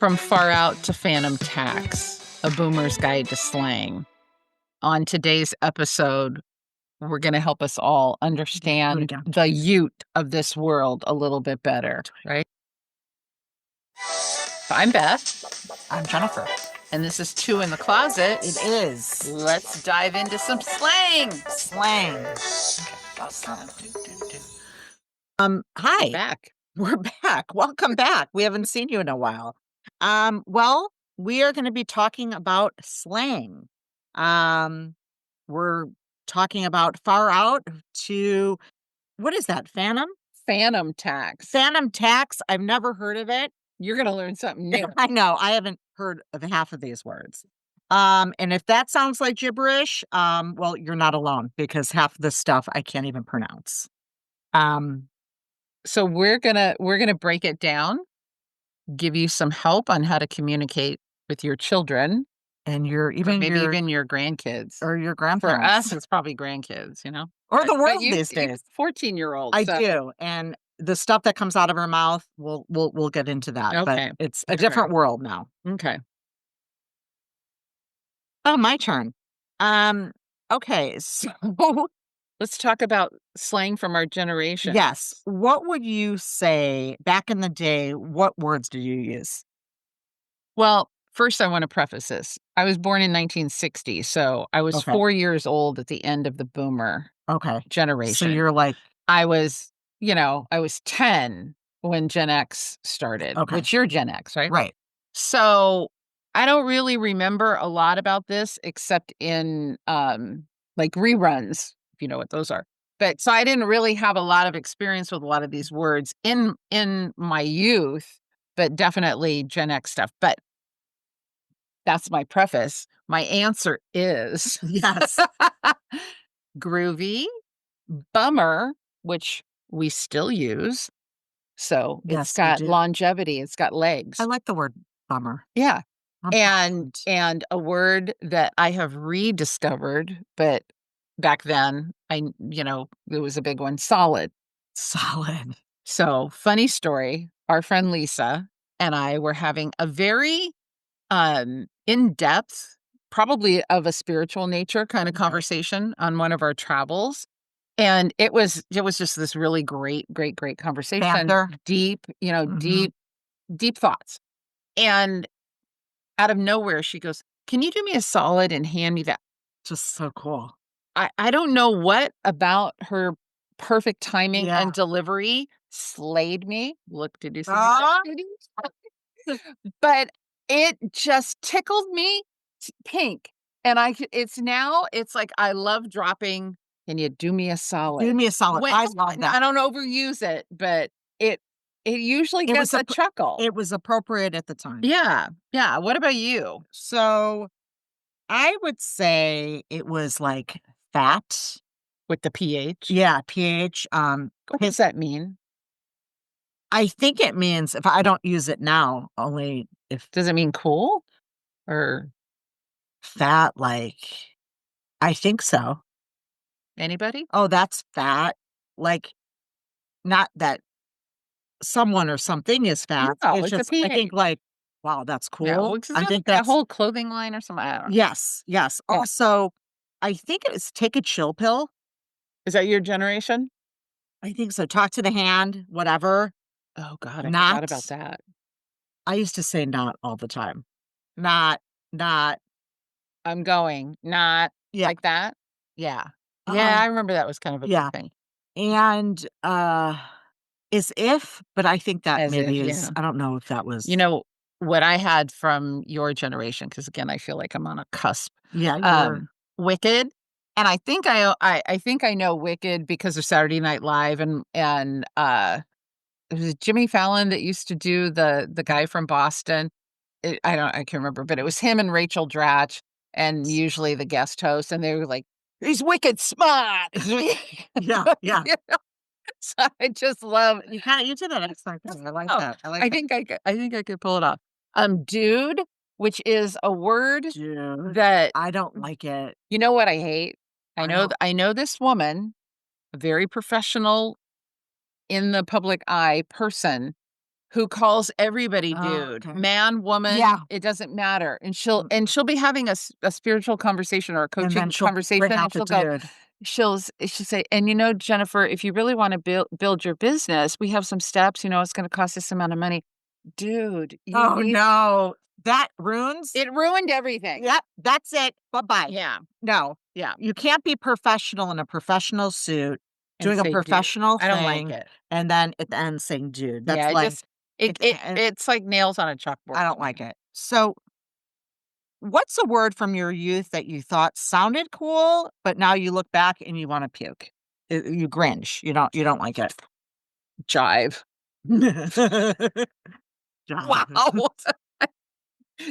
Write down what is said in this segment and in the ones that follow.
From Far Out to Phantom Tax, a boomer's guide to slang. On today's episode, we're going to help us all understand the ute of this world a little bit better, right? I'm Beth. I'm Jennifer. And this is Two in the Closet. It is. Let's dive into some slang. Slang. Hi. We're back. We're back. Welcome back. We haven't seen you in a while. Well, we are going to be talking about slang. We're talking about far out to, what is that, Phantom? Phantom tax. Phantom tax. I've never heard of it. You're going to learn something new. I know. I haven't heard of half of these words. And if that sounds like gibberish, well, you're not alone because half of this stuff I can't even pronounce. So we're gonna break it down, give you some help on how to communicate with your children and even your grandkids or your grandparents. For us, it's probably grandkids, or the world these days. 14-year-olds. I do, and the stuff that comes out of her mouth, we'll get into that. Okay, but it's a different world now. Okay. Oh, my turn. Okay, so let's talk about slang from our generation. Yes. What would you say back in the day? What words did you use? Well, first I want to preface this. I was born in 1960, so I was 4 years old at the end of the boomer generation. So you're like... I was 10 when Gen X started, which you're Gen X, right? Right. So I don't really remember a lot about this except in like reruns, if you know what those are. But so I didn't really have a lot of experience with a lot of these words in my youth, but definitely Gen X stuff. But that's my preface. My answer is yes. Groovy, bummer, which we still use. So it's got longevity. It's got legs. I like the word bummer. Yeah. And a word that I have rediscovered, but back then it was a big one, solid. Solid. So funny story. Our friend Lisa and I were having a very in-depth, probably of a spiritual nature kind of conversation on one of our travels. And it was just this really great conversation. Deep, deep thoughts. And out of nowhere, she goes, "Can you do me a solid and hand me that?" Just so cool. I don't know what about her perfect timing and delivery slayed me. Look, did you see that? But it just tickled me pink. And it's like I love dropping, "Can you do me a solid?" Do me a solid. I love that. I don't overuse it, but it usually gets a chuckle. It was appropriate at the time. Yeah. Yeah. What about you? So I would say it was like fat. With the PH? Yeah, PH. What does that mean? I think it means, if I don't use it now, only if... Does it mean cool? Or fat, like... I think so. Anybody? Oh, that's fat. Like, not that someone or something is fat. No, it's just, I think, like, wow, that's cool. Yeah, I think that's a whole clothing line or something. I don't know. Yes. Yeah. Also, I think it is take a chill pill. Is that your generation? I think so. Talk to the hand, whatever. Oh God, I forgot about that. I used to say not all the time. Not. I'm going. Not like that. Yeah. Yeah, I remember that was kind of a big thing. And is if, but I think that maybe is. I don't know if that was. What I had from your generation, because again, I feel like I'm on a cusp. Yeah. Wicked. And I think I know Wicked because of Saturday Night Live and it was Jimmy Fallon that used to do the guy from Boston. I can't remember, but it was him and Rachel Dratch and usually the guest host, and they were like, "He's wicked smart." Yeah. So I just love you did that accent. I like that. I think I could pull it off. Dude, which is a word that I don't like it. You know what I hate? I know this woman, a very professional in the public eye person who calls everybody Oh, dude, okay. man, Yeah. woman, it doesn't matter. And Mhm. she'll be having a spiritual conversation or a And then coaching she'll conversation, bring and out the she'll go, dude. she'll say, "And, Jennifer, if you really wanna build your business, we have some steps, it's gonna cost this amount of money." Dude, you Oh, need no. That ruins it ruined everything. Yep, that's it. Bye-bye. Yeah, No, yeah, you can't be professional in a professional suit, and doing a say, "Dude." professional I don't like thing, it. and then at the end saying, "Dude." Yeah, That's it like just it it's it it's like nails on a chalkboard I for don't me. like it. So, what's a word from your youth that you thought sounded cool, but now you look back and you wanna puke? You cringe. You don't like it. Jive. Jive. Wow.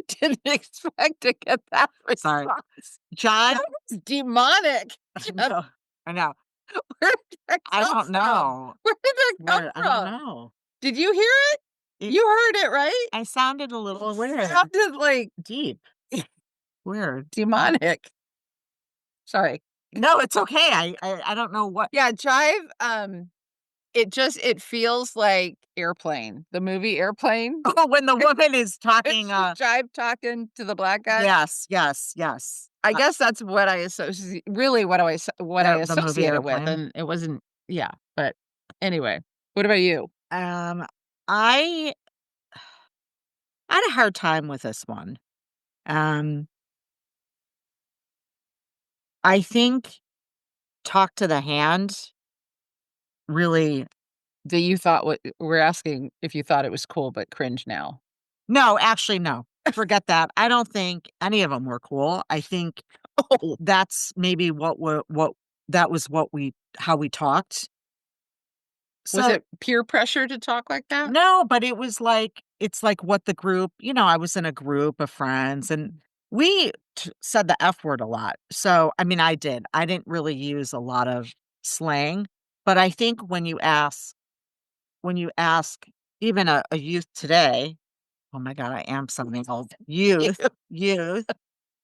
Didn't expect to get that Sorry. response. Jive? That was demonic. I Just know. I know. where did that I come don't from? know. Where did that come Where I don't from? know. Did you hear it? It You heard it, right? I sounded a little weird. Sounded like Deep. Weird. demonic. Sorry. No, it's okay. I don't know what Yeah, jive, it feels like Airplane, the movie Airplane. Oh, when the woman is It's talking, Jive talking to the black guy. yes, yes, yes. I guess that's what I really what I The movie associate it with, Airplane. and it wasn't yeah, but anyway, what about you? Um, I had a hard time with this one. Um, I think talk to the hand really That you thought what we're asking if you thought it was cool, but cringe now. no, actually, no. Forget that. I don't think any of them were cool. I think Oh, that's maybe what that was what we how we talked. was So it peer pressure to talk like that? no, but it was like it's like what the group I was in a group of friends and we said the F word a lot. So, I mean, I did. I didn't really use a lot of slang, but I think when you ask even a youth today, oh my God, I am something old. Youth,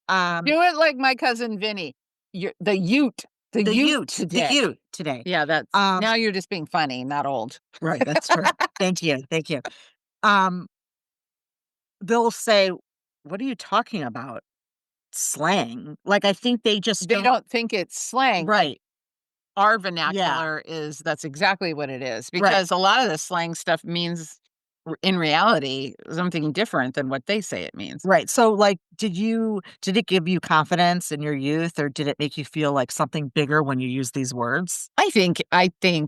um, Do it like my cousin Vinny. You're the youth the today. youth today. Yeah, that's Um, now you're just being funny, not old. right, that's true. Thank you. Thank you. Um, they'll say, "What are you talking about?" Slang. Like, I think they just They don't don't think it's slang, but right. our Yeah. vernacular is that's exactly what it is, Right. because a lot of the slang stuff means in reality something different than what they say it means. Right. So, like, did it give you confidence in your youth, or did it make you feel like something bigger when you use these words? I think,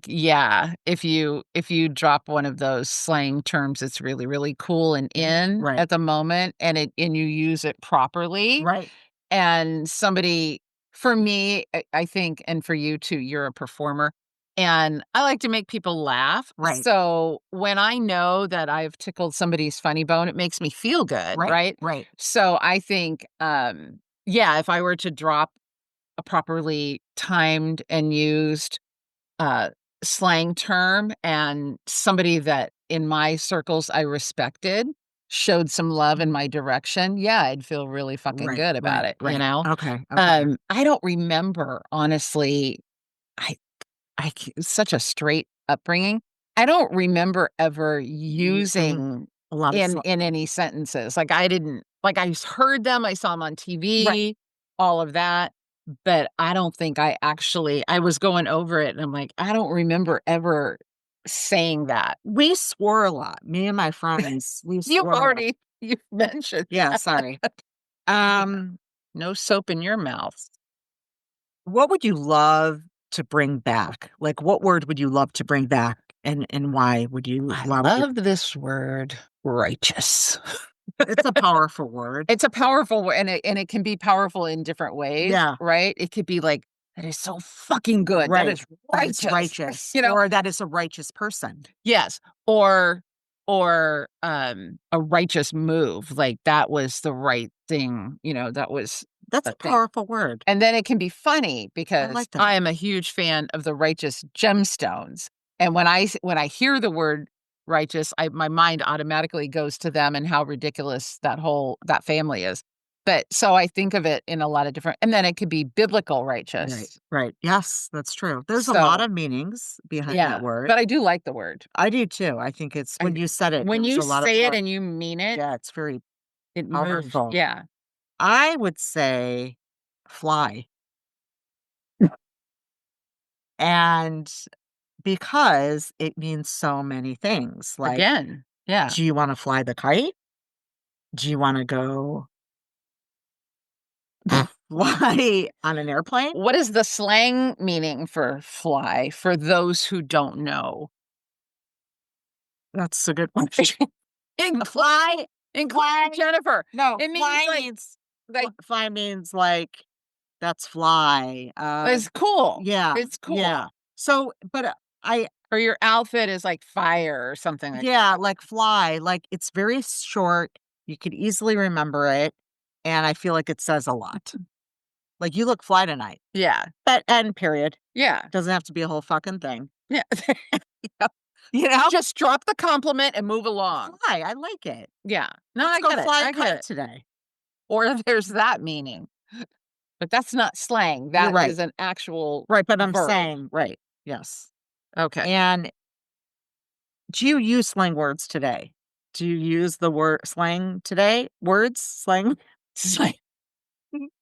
yeah, if you drop one of those slang terms that's really, really cool and in Right. at the moment, and you use it properly, Right. and somebody for me, I think, and for you too, you're a performer, and I like to make people laugh, Right. so when I know that I've tickled somebody's funny bone, it makes me feel good, Right. right? Right. So I think, yeah, if I were to drop a properly timed and used uh, slang term, and somebody that in my circles I respected showed some love in my direction, yeah, I'd feel really fucking Right. good about Right. it, you Right. know? Okay. Okay. I don't remember, honestly, I such a straight upbringing. I don't remember ever Using using a lot of in any sentences. Like, I didn't like, I heard them, I saw them on right. TV, all of that, but I don't think I was going over it, and I'm like, I don't remember ever saying that. We swore a lot. Me and my friends, we swore a lot. You've mentioned Yeah. Sorry. Um, no soap in your mouth. what would you love to bring back? Like, what word would you love to bring back, and I why would you love this word, righteous. It's a powerful word. It's a powerful wo and it can be powerful in different ways, Yeah, right? It could be like, "That is so fucking good. That right. is That is righteous." righteous, You know? or that is a righteous person. Yes. Or a righteous move, like, that was the right thing, that was That's the a thing. powerful word. And then it can be funny I because like that. I am a huge fan of the righteous gemstones, and when I hear the word righteous, my mind automatically goes to them and how ridiculous that family is. But so I think of it in a lot of different, and then it could be biblical Right, righteous. right. Yes, that's true. There's a lot So, of meanings behind that yeah, word. but I do like the word. I do too. I think it's I when you said it, it When was you a lot of say it power. and you mean it, Yeah, it's very it moves. powerful. Yeah. I would say fly. And because it means so many things. Like, Again. Yeah. do you want to fly the kite? Do you want to go fly on an airplane? What is the slang meaning for fly for those who don't know? That's a good question. Fly, Fly. including Jennifer. No, It means fly means like fly means like that's fly. it's cool. Yeah, It's yeah. cool. So, but I Or your outfit is like fire or something like yeah, that. like fly, like it's very short. You could easily remember it, and I feel like it says a lot. Like you look fly tonight. Yeah. But end period. Yeah. Doesn't have to be a whole fucking thing. Yeah. Yep. You know? Just drop the compliment and move along. Fly, I like it. Yeah. No, Let's I go get it. fly a I get kite it. today. Or there's that meaning. But that's not slang. You're That right. is an actual Right, but I'm verb. saying right. Yes. Okay. And do you use slang words today? Do you use the word slang today? Words? Slang? Slang.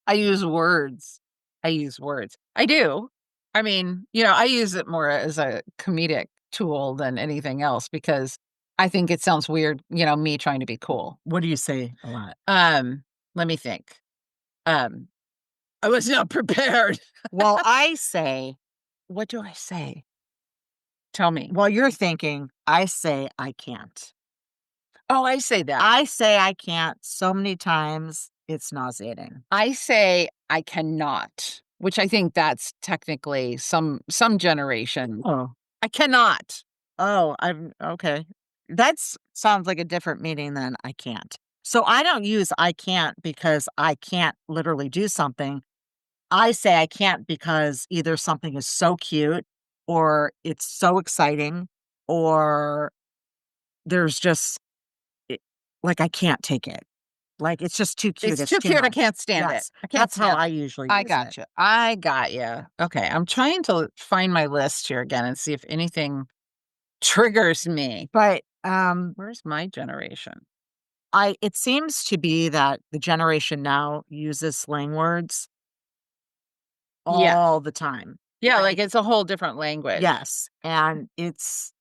I use words. I use words. I do. I mean, I use it more as a comedic tool than anything else because I think it sounds weird, me trying to be cool. What do you say a lot? Let me think. Um, I was not prepared. Well, I say, What do I say? Tell me. while you're thinking, I say I can't. Oh, I say that. I say I can't so many times, it's nauseating. I say I cannot, which I think that's technically some generation. Oh. I cannot. Oh, I'm okay. That's sounds like a different meaning than I can't. So I don't use I can't because I can't literally do something. I say I can't because either something is so cute or it's so exciting or there's just it, like I can't take it. Like it's just too cute. It's It's too too cute. I much. can't stand it. Yes. I can't That's how stand I it. usually I use it. gotcha. I got you. Okay. I'm trying to find my list here again and see if anything triggers me. But Where's my generation? I it seems to be that the generation now uses slang words Yeah. all the time. Yeah. Like Like it's a whole different language. yes, and it's,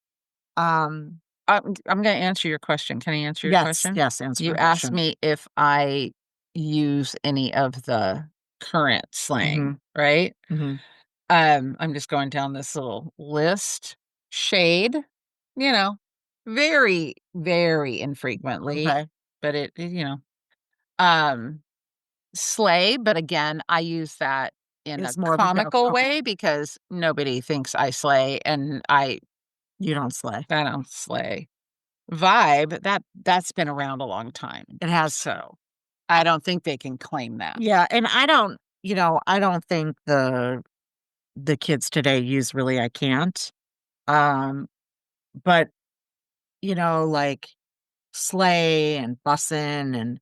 um I'm going to answer your question. Can I answer your yes, question? yes, answer You my asked question. me if I use any of the current slang, Mhm, right? mhm, I'm just going down this little list. Shade, you know, very, very infrequently, okay. but um, slay, but again, I use that in a It's more of a joke, comical okay. way because nobody thinks I slay and You don't slay. I don't slay. Vibe, that's been around a long time. It has So I don't think they can claim that. yeah, and I don't I don't think the kids today use really I can't, um, but, like, slay and bussin' and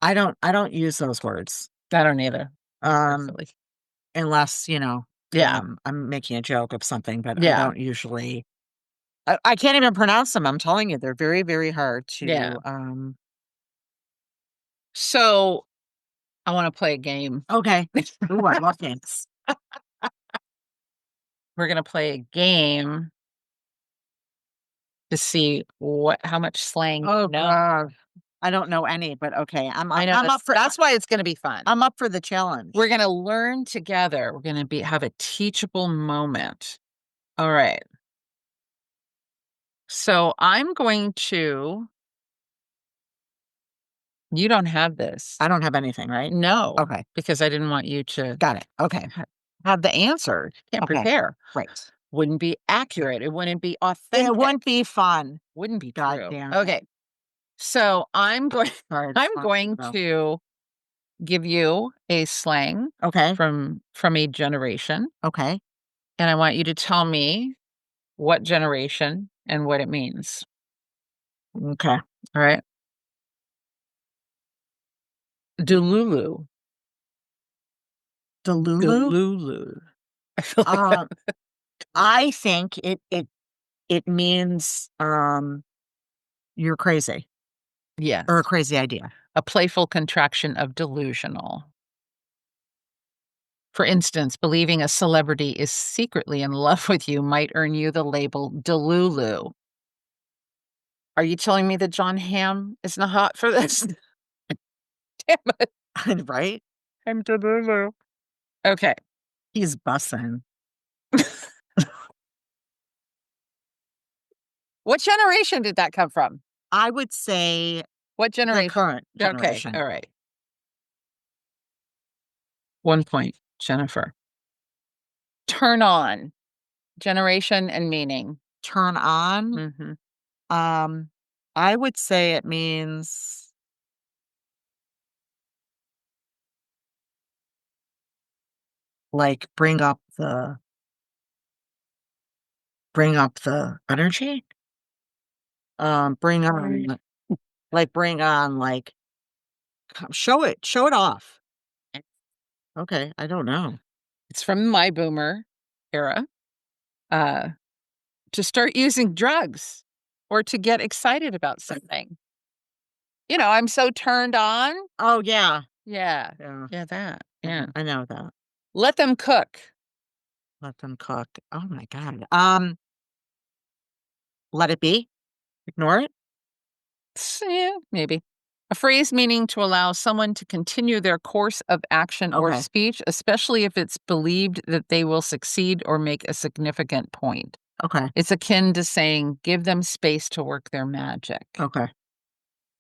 I don't use those words, I don't either. um, Really. unless, Yeah. I'm making a joke of something, but I Yeah. don't usually I can't even pronounce them, I'm telling you, they're very, very hard Yeah. to, So I want to play a game. okay. Ooh, I love games. We're gonna play a game to see how much slang you Oh know. god. I don't know any, but okay, I know I'm up for that's why it's gonna be fun. I'm up for the challenge. We're gonna learn together. We're gonna have a teachable moment. All right. So I'm going to you don't have this. I don't have anything, right? No, Okay, because I didn't want you to got it. Okay, have the answer. Can't okay, prepare. right. Wouldn't be accurate. It wouldn't be It authentic. wouldn't be fun. Wouldn't be God true. damn it. Okay. So I'm going Sorry, it's I'm fun, going though. to give you a slang Okay, from a generation, okay, and I want you to tell me what generation and what it means. okay. All right? Delulu. Delulu? Delulu. I feel like that. Um, I think it means, you're crazy or a Yes. crazy idea. A playful contraction of delusional. For instance, believing a celebrity is secretly in love with you might earn you the label Delulu. Are you telling me that John Hamm is not hot for this? Damn it. Right? I'm Delulu. Okay. He's bussin'. What generation did that come from? I would say What the generation? current Okay. generation. All right. 1 point, Jennifer. Turn on. Generation and meaning. Turn on, Hmm. um, I would say it means, like, bring up the energy? Bring on, bring on, show it off. Okay, I don't know. It's from my boomer era. Uh, to start using drugs or to get excited about something. I'm so turned on. Oh, yeah. Yeah. Yeah. Yeah, that. Yeah. I know that. Let them cook. Let them cook. Oh my god. Let it be? Ignore it? Yeah, maybe. A phrase meaning to allow someone to continue their course of action or Okay, speech, especially if it's believed that they will succeed or make a significant point. okay, It's akin to saying, give them space to work their magic, okay.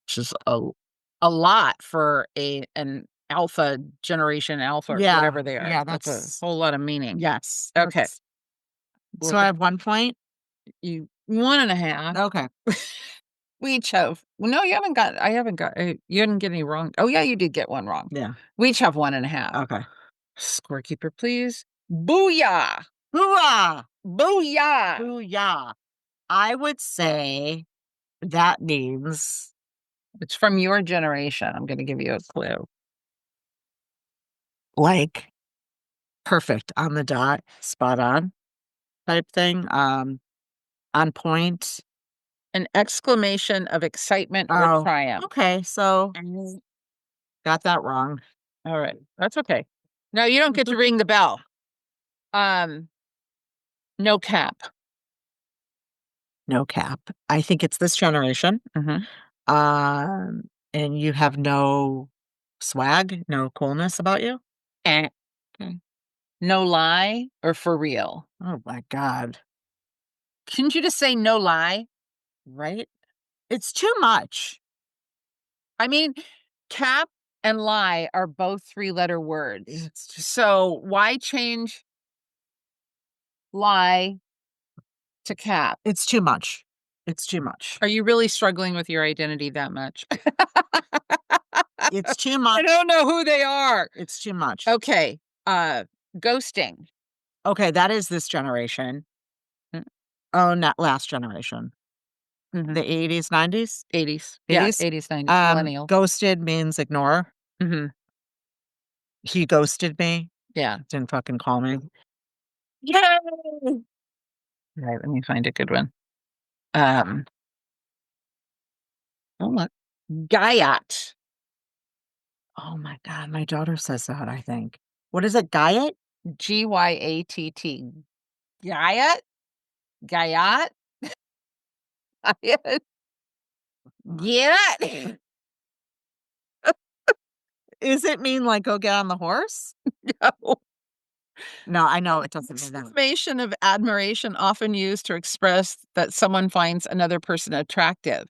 which is a lot for an alpha generation alpha or Yeah, whatever they are. yeah, That's a that's whole lot of meaning. yes, Okay. that's We're so I have 1 point? you 1.5. Okay, We each have no, I haven't got you didn't get any wrong. Oh yeah, you did get one wrong. yeah, We each have 1.5. okay. Scorekeeper, please. Booyah! Hooah! Booyah! Booyah! I would say that means, It's from your generation. I'm gonna give you a clue. like, perfect, on the dot, spot on type thing, on point. An exclamation of excitement or Oh, triumph. okay, so got that wrong. All right. That's okay. Now you don't get to ring the bell. Um, no cap. No cap. I think it's this generation. Mhm. Um, and you have no swag, no coolness about you? Eh. Okay. No lie or for real. Oh my god, Couldn't you just say no lie? right? It's too much. I mean, cap and lie are both 3-letter words. It's just So why change lie to cap? it's too much. It's too much. Are you really struggling with your identity that much? It's too I much. don't know who they are. It's too much. Okay. Ghosting. Okay, that is this generation. Mm, Oh, not last generation. mhm. The 80s, 90s? 80s. Yeah, 80s? 80s, 90s, millennials. Ghosted means ignore. Mhm. He ghosted me, Yeah. didn't fucking call me. Yay! Right, let me find a good one. Um, oh, look. Gayat. Oh my god, my daughter says that, I think. What is it, Guyot? Gyatt. Gayat? Gayat? Gayat? Get Is it mean, like, go get on the horse? No. No, I know it doesn't mean that. Exclamation of admiration often used to express that someone finds another person attractive.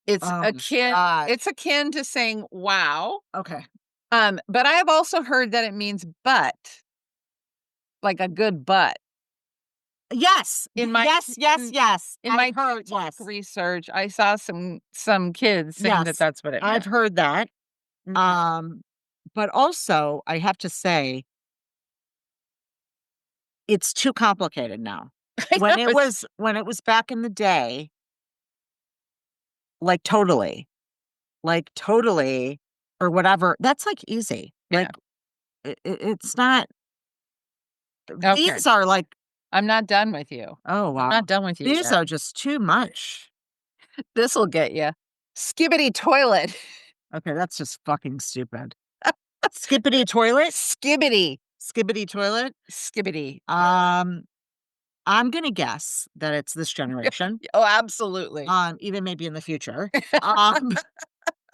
It's Oh my akin god. it's akin to saying wow. Okay. But I have also heard that it means butt, like a good butt. Yes. In my Yes, yes, yes. in I've my heard, yes. research, I saw some kids saying that Yes. that's what it I've meant. heard that. Mhm. Um, but also, I have to say, it's too complicated now. I know it's When it was back in the day, like, totally. Like, totally, or whatever. That's, like, easy. Yeah. Like, it's not Okay. these are, like I'm not done with you. oh, I'm wow. not done with you These yet. are just too much. This'll get you. Skibbity toilet. Okay, that's just fucking stupid. Skippity toilet? Skibbity. Skibbity toilet? Skibbity toilet. Um, I'm gonna guess that it's this generation, Oh, absolutely. even maybe in the future. Um,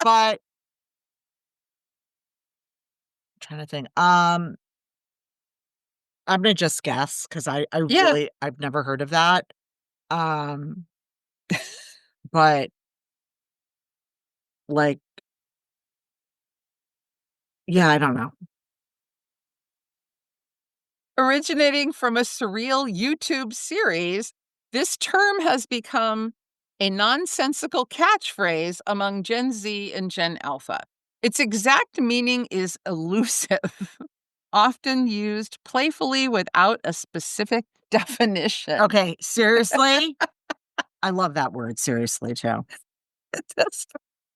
but trying to think. I'm gonna just guess because Yeah. I've never heard of that. Um, but like, yeah, I don't know. Originating from a surreal YouTube series, this term has become a nonsensical catchphrase among Gen Z and Gen Alpha. Its exact meaning is elusive, often used playfully without a specific definition. Okay, seriously? I love that word, seriously, too. That's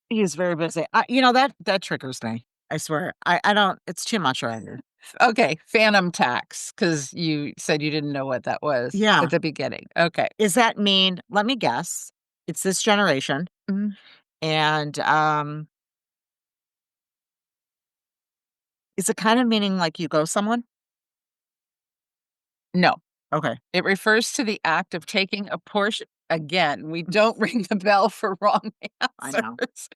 He is very busy. That triggers me. I swear. I don't it's too much right here. okay, phantom tax, because you said you didn't know what that was Yeah. at the beginning. Okay. Does that mean let me guess, it's this generation, Mhm. and, is it kind of meaning like you go someone? No. Okay. It refers to the act of taking a portion again, we don't ring the bell for wrong I know. answers.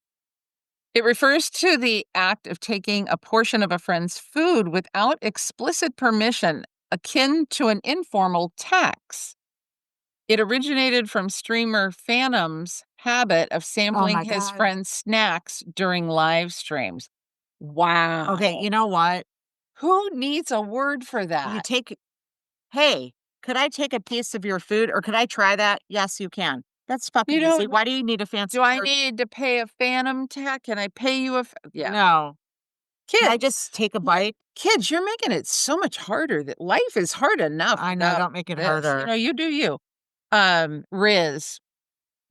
It refers to the act of taking a portion of a friend's food without explicit permission, akin to an informal tax. It originated from streamer Phantom's habit of Oh sampling my his god. friends' snacks during live streams. Okay, Wow. you know what? Who needs a word for You that? take "Hey, could I take a piece of your food, or could I try that?" "Yes, you can." That's You fucking easy. don't Why do you need a fancy do I word? need to pay a phantom tax? Can I pay you a yeah. No. "Can I Kids, just take a bite?" kids, you're making it so much harder that life is hard enough I know, without don't make it this. harder. You do you. Rizz.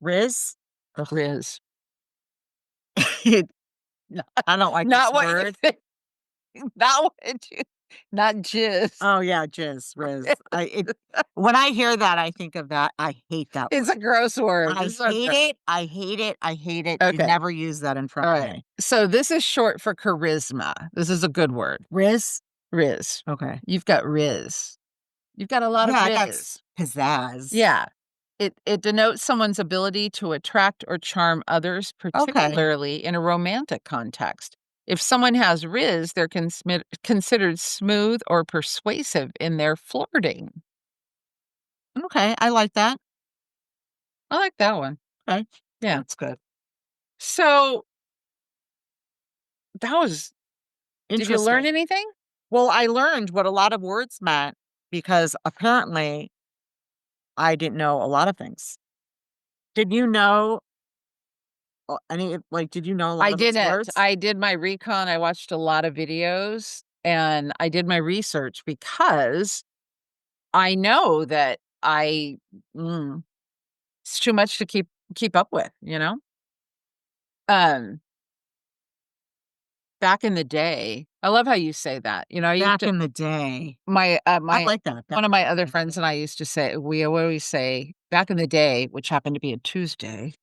"Rizz?" Ugh. Rizz. Not I don't like this not what you word. think. Not what you not jizz. Oh, yeah, jizz, "rizz." When I hear that, I think of that. I hate that It's word. a gross word. I It's so hate gross. it, I hate it, I hate it. You Okay. never use that in front All of right. me. So this is short for charisma. This is a good word. "Rizz?" Riz. Okay. You've got riz. You've got a lot Yeah, of I got riz. pizzazz. Yeah. It denotes someone's ability to attract or charm others, Okay. particularly in a romantic context. If someone has riz, they're considered smooth or persuasive in their flirting. Okay, I like that. I like that one. Okay. Yeah. That's good. So that was, did you learn Interesting. anything? Well, I learned what a lot of words meant because apparently I didn't know a lot of things. Did you know did you know a lot I of those didn't. words? I did my recon. I watched a lot of videos and I did my research because I know that mm, it's too much to keep up with, you know? Um, Back in the day, I love how you say that. I used Back to in the day. I my like that. Back one of my in other the friends and I used to say we always say back in the day, which happened to be a Tuesday.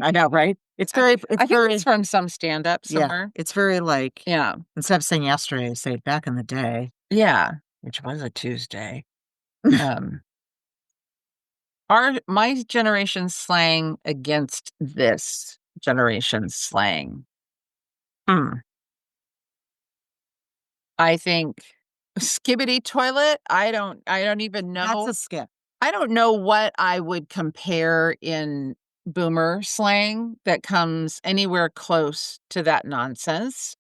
I know, right? It's I think it's very from some stand up yeah, somewhere. it's very like Yeah. instead of saying yesterday, say back in the day. Yeah, which was a Tuesday. Um, our my generation's slang against this generation's slang. Hmm. I think skibbity toilet, I don't even That's a know. skip. I don't know what I would compare in boomer slang that comes anywhere close to that nonsense.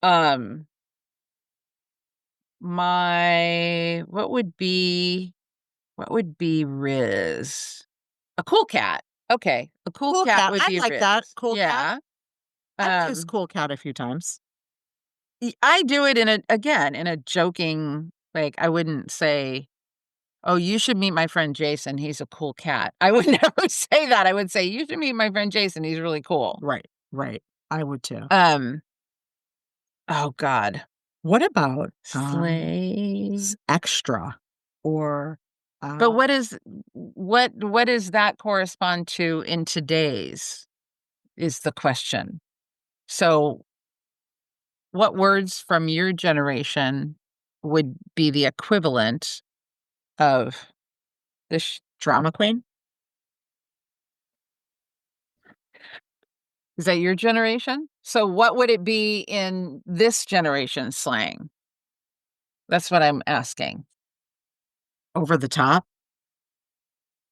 Um, my what would be Riz? A cool cat. Okay, a cool Cool cat cat. would I be like that. Riz. Cool cat. Yeah. I've used Um, cool cat a few times. I do it in a joking, like, I wouldn't say, "Oh, you should meet my friend Jason, he's a cool cat." I would never say that, I would say, "You should meet my friend Jason, he's really cool." Right, right. I would too. Um, Oh God. What about, Slay. extra or, But uh, what does that correspond to in today's is the question. So, what words from your generation would be the equivalent of this? drama queen? Is that your generation? So, what would it be in this generation's slang? That's what I'm asking. Over the top?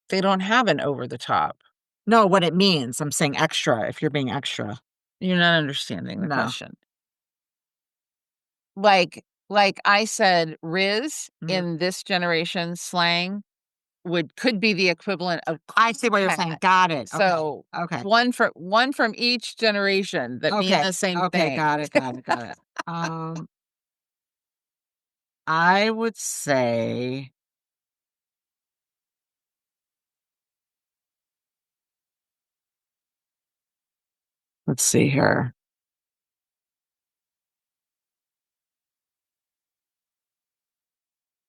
They don't have an over the top. No, what it means. I'm saying extra, if you're being extra. You're not understanding the No. question. Like I said, rizz Mhm. in this generation's slang could be the equivalent of I see what you're saying. cat. Got it. Okay. So, Okay. one from each generation that mean Okay. the same Okay. thing. Got it. Got it. Got it. Um, I would say, let's see here.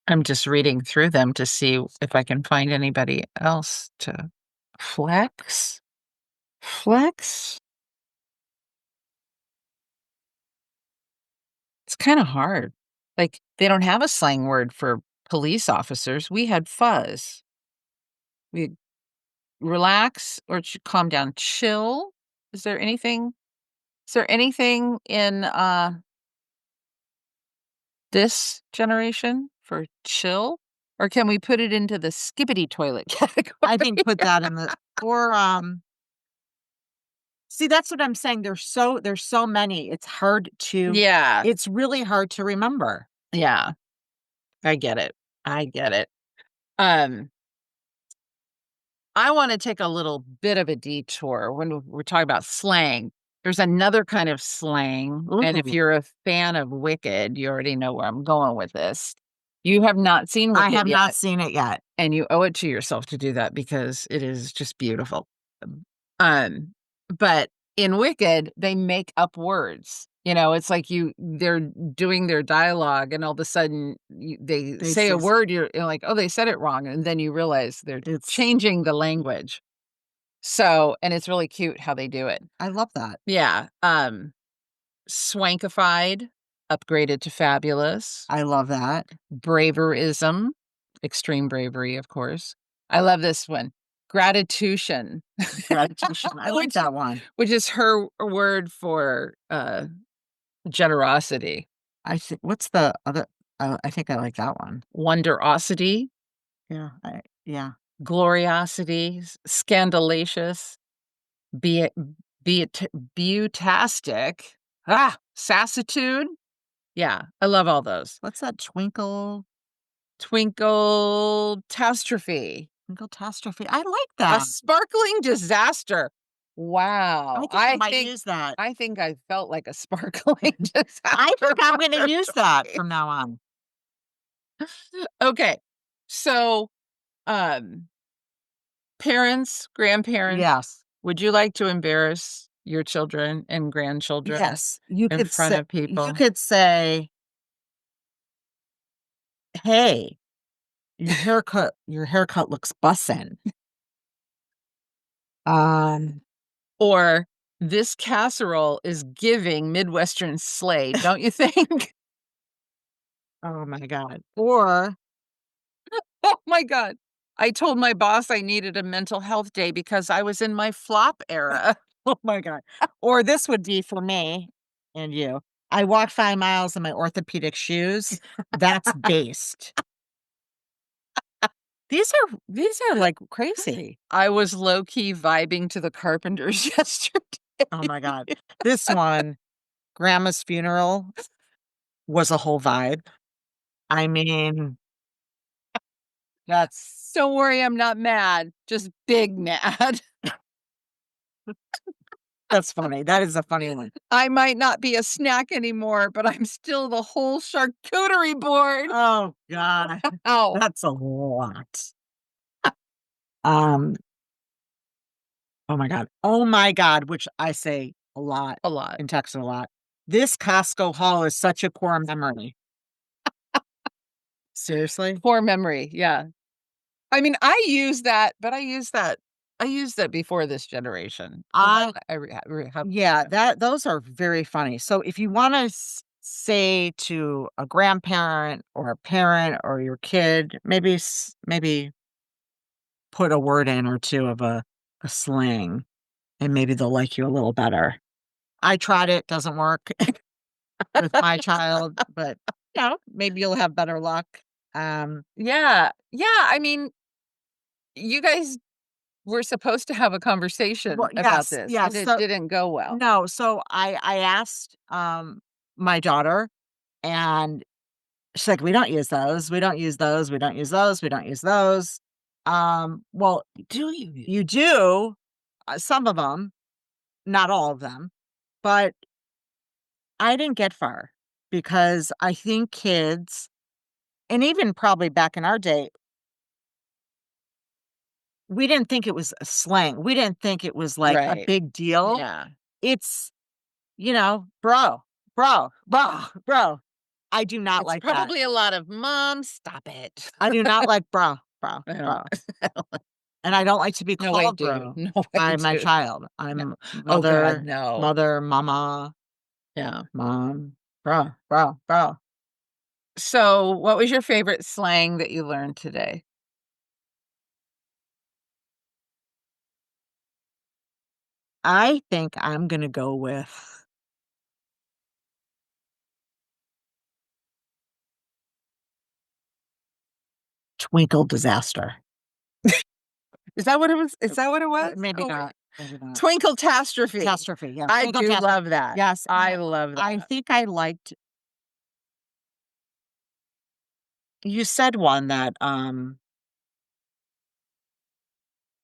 I'm just reading through them to see if I can find anybody else to flex. Flex? It's kinda hard. Like, they don't have a slang word for police officers. We had fuzz. We relax or calm down. Chill? Is there anything in, this generation for chill? Or can we put it into the skibbity toilet I category? think put that in the or see, that's what I'm saying. There's so many. Yeah, It's really hard to remember. yeah, I get it. I get it. Um, I wanna take a little bit of a detour when we're talking about slang. There's another kind of slang, and if Ooh. you're a fan of Wicked, you already know where I'm going with this. You have not seen I Wicked have not yet, seen it yet. and you owe it to yourself to do that because it is just beautiful. Um, but in Wicked, they make up words. You know, it's like they're doing their dialogue, and all of a sudden they They say a say word, you're like, "Oh, they said it wrong," and then you realize they're it's changing the language. So and it's really cute how they do it. I love that. Yeah, swankified, upgraded to fabulous, I love that. braverism, extreme bravery, of course. I love this one, gratitution, Gratitude. I like which that one. which is her word for, generosity. I think what's the other I think I like that one. Wonderosity, Yeah, yeah. gloriosity, scandalicious, be it be it beautastic, sassitude. Yeah, I love all those. What's that Twinkle-tastrophe, twinkle-tastrophe? I like a that. sparkling disaster. Wow, I think I might use that. I think I felt like a sparkling I disaster think I'm gonna use that once. from now on. Okay, so, um, parents, grandparents, Yes. would you like to embarrass your children and grandchildren Yes. in front of You people? could say, "Hey, your haircut looks bussin'." Um, Or, "This casserole is giving Midwestern slay, don't you think?" oh my god. Or Oh my god. I told my boss I needed a mental health day because I was in my flop era. oh my god. Or this would be for me and you. I walked 5 miles in my orthopedic shoes. That's based. These are, like, crazy. I was low key vibing to the Carpenters Oh yesterday. my god. This one, grandma's funeral was a whole vibe. I mean, that's Don't worry, I'm not mad, just big mad. that's funny. That is a funny one. I might not be a snack anymore, but I'm still the whole charcuterie board. Oh god. Ow, That's a lot. Um, oh my god. Oh my god, which I say a lot a lot. and text a lot. This Costco haul is such a core memory. Seriously? Core memory, yeah. I mean, I used that before this generation. I I have Yeah, those are very funny. So if you wanna say to a grandparent or a parent or your kid, maybe put a word in or 2 of a slang, and maybe they'll like you a little better. I tried it, doesn't work with my child, but, maybe you'll have better luck. Yeah, yeah, I mean, you guys were supposed to have a conversation Well, about yes, this, and yes, it so didn't go well. no, so I asked, my daughter, and she's like, "We don't use those, we don't use those, we don't use those, we don't use those." Well, Do you? you do, some of them, not all of them, but I didn't get far because I think kids, and even probably back in our day, we didn't think it was a slang. We didn't think it was like a Right. big deal. Yeah. It's, bro, bro. I do not It's like that. probably a lot of, "Mom, stop it." I do not like bro, I don't bro. And I don't like to be No, I called do. bro No, I by my do. child. No. I'm Oh god, mother, no. mother, mama, Yeah. mom, bro. So, what was your favorite slang that you learned today? I think I'm gonna go with twinkle disaster. Is that what it was? Is that what it was? Maybe Oh, not. Maybe not. Twinkle-tastrophe. Catastrophe, yeah, I twinkle do tas love that. yes, I love I that. think I liked you said one that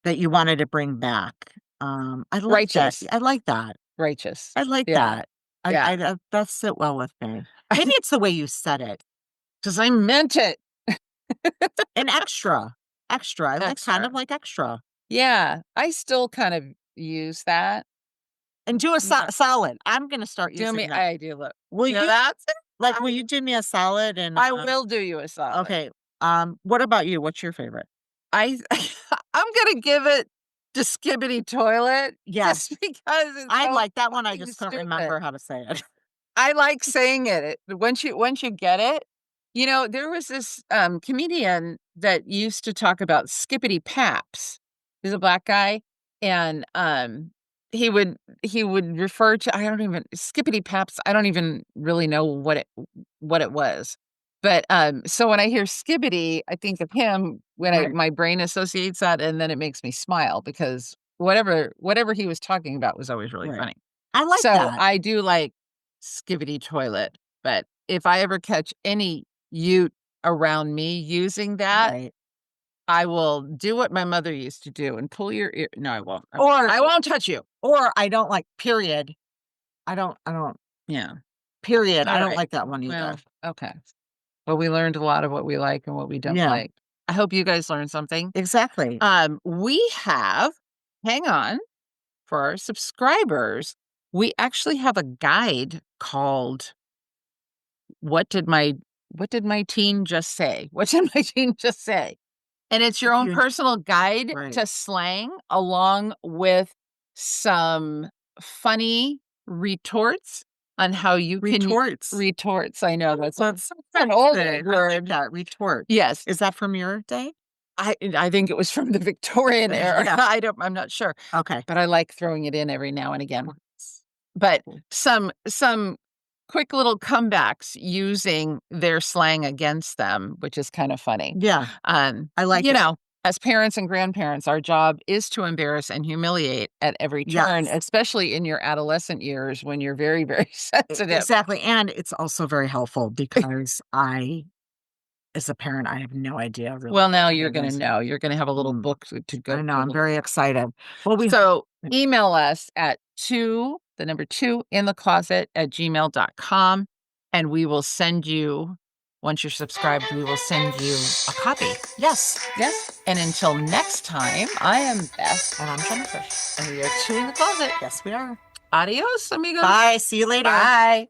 you wanted to bring back. I like that. Righteous. I like that. Righteous. I like Yeah. that. Yeah. I that sit well with me. Maybe it's the way you said it. 'Cause I meant it. And extra. Extra. I like kind Extra. of like extra. Yeah. I still kind of use that. And do a Yeah. solid. I'm gonna start Do me using that. I do look. Will Yeah, you that's it. will you do me a solid and, I will do you a solid. okay, what about you? What's your favorite? I I'm gonna give it to Skibbity Toilet Yes, just because it's I so like that one, I fucking just couldn't stupid. remember how to say it. I like saying it. Once you get it, there was this, comedian that used to talk about Skippity Paps. He's a black guy, and, he would he would refer to I don't even Skippity Paps, I don't even really know what it was. But, so when I hear Skibbity, I think of him when Right, my brain associates that, and then it makes me smile because whatever he was talking about was always really right. funny. I like So, that. I do like Skibbity Toilet, but if I ever catch any youth around me using that, Right. I will do what my mother used to do and pull your ear no, I won't. Or I won't touch you. I don't like period. I don't Yeah, period. I don't alright. like that one either. Well, okay. Well, we learned a lot of what we like and what we don't Yeah, like. I hope you guys learned something. exactly. We have hang on, for our subscribers, we actually have a guide called What Did My Teen Just Say? What did my teen just say? And it's your If own you personal guide right. to slang along with some funny retorts on how you can Retorts. retorts, I know that's an old Interesting. I like word. that, retort. Yes, Is that from your day? I think it was from the Victorian era. Yeah. I'm not sure, Okay. but I like throwing it in every now and again. But Cool. some quick little comebacks using their slang against them, which is kind of funny. Yeah, I like You it. know, as parents and grandparents, our job is to embarrass and humiliate at every turn, Yes. especially in your adolescent years when you're very, very sensitive. Exactly, and it's also very helpful because as a parent, I have no idea really Well, what now any you're of gonna those know. You're gonna have a little mm, book to go I know, I'm through. very excited. Well, So email us at the number 2 in the closet at gmail.com, and we will send you, once you're subscribed, we will send you a copy. yes, Yes. And until next time, I am Beth, and I'm Jennifer. and we are 2 in the closet. Yes, we are. Adios, amigos. Bye, see you later. Bye.